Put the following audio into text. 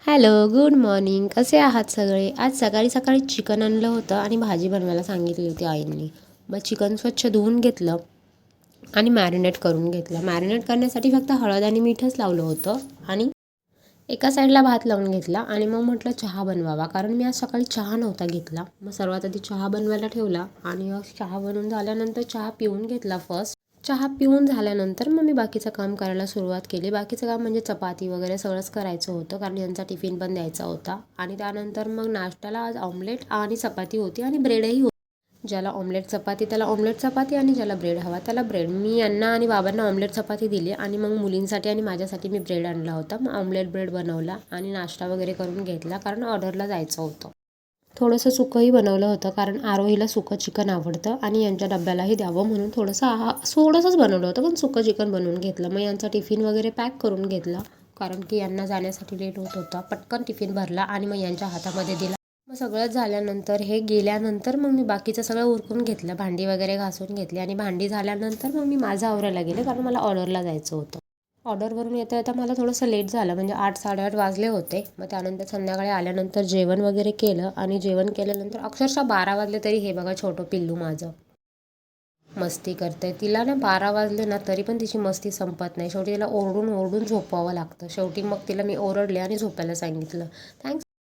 Hello, good morning. कसे आहात सगळे? आज सकाळी सकाळी चिकन आणलं होतं आणि भाजी बनवायला सांगितली होती आईंनी. मग चिकन स्वच्छ धुवून घेतलं आणि मॅरिनेट करून घेतलं. मॅरिनेट करण्यासाठी फक्त हळद आणि मीठच लावलं होतं आणि एका साईडला भात लावून घेतला आणि मग म्हटलं चहा बनवावा, कारण मी आज सकाळी चहा नव्हता घेतला. मग सर्वात आधी चहा बनवायला ठेवला आणि चहा बनवून झाल्यानंतर चहा पिऊन घेतला फर्स्ट. चहा पिऊन झाल्यानंतर मग मी बाकीचं काम करायला सुरुवात केली. बाकीचं काम म्हणजे चपाती वगैरे सगळंच करायचं होतं, कारण यांचा टिफिन पण द्यायचा होता. आणि त्यानंतर मग नाश्त्याला आज ऑमलेट आणि चपाती होती आणि ब्रेडही होती. ज्याला ऑमलेट चपाती त्याला ऑमलेट चपाती आणि ज्याला ब्रेड हवा त्याला ब्रेड. मी यांना आणि बाबांना ऑमलेट चपाती दिली आणि मग मुलींसाठी आणि माझ्यासाठी मी ब्रेड आणला होता. मग ऑमलेट ब्रेड बनवला आणि नाश्ता वगैरे करून घेतला, कारण ऑर्डरला जायचं होतं. थोडंसं सुकंही बनवलं होतं, कारण आरोहीला सुकं चिकन आवडतं आणि यांच्या डब्यालाही द्यावं म्हणून थोडंसंच बनवलं होतं, पण सुकं चिकन बनवून घेतलं. मग यांचा टिफिन वगैरे पॅक करून घेतला, कारण की यांना जाण्यासाठी लेट होत होता. पटकन टिफिन भरला आणि मग यांच्या हातामध्ये दिला. मग सगळं झाल्यानंतर हे गेल्यानंतर मग मी बाकीचं सगळं उरकून घेतलं, भांडी वगैरे घासून घेतली आणि भांडी झाल्यानंतर मग मी माझं आवरायला गेले, कारण मला ऑर्डरला जायचं होतं. ऑर्डरवरून येता येता मला थोडंसं लेट झालं, म्हणजे 8-8:30 वाजले होते. मग त्यानंतर संध्याकाळी आल्यानंतर जेवण वगैरे केलं आणि जेवण केल्यानंतर अक्षरशः 12 वाजले. तरी हे बघा छोटं पिल्लू माझं मस्ती करते. तिला ना 12 वाजले ना तरी पण तिची मस्ती संपत नाही. शेवटी तिला ओरडून ओरडून झोपवावं लागतं. शेवटी मग तिला मी ओरडले आणि झोपायला सांगितलं. थँक्स.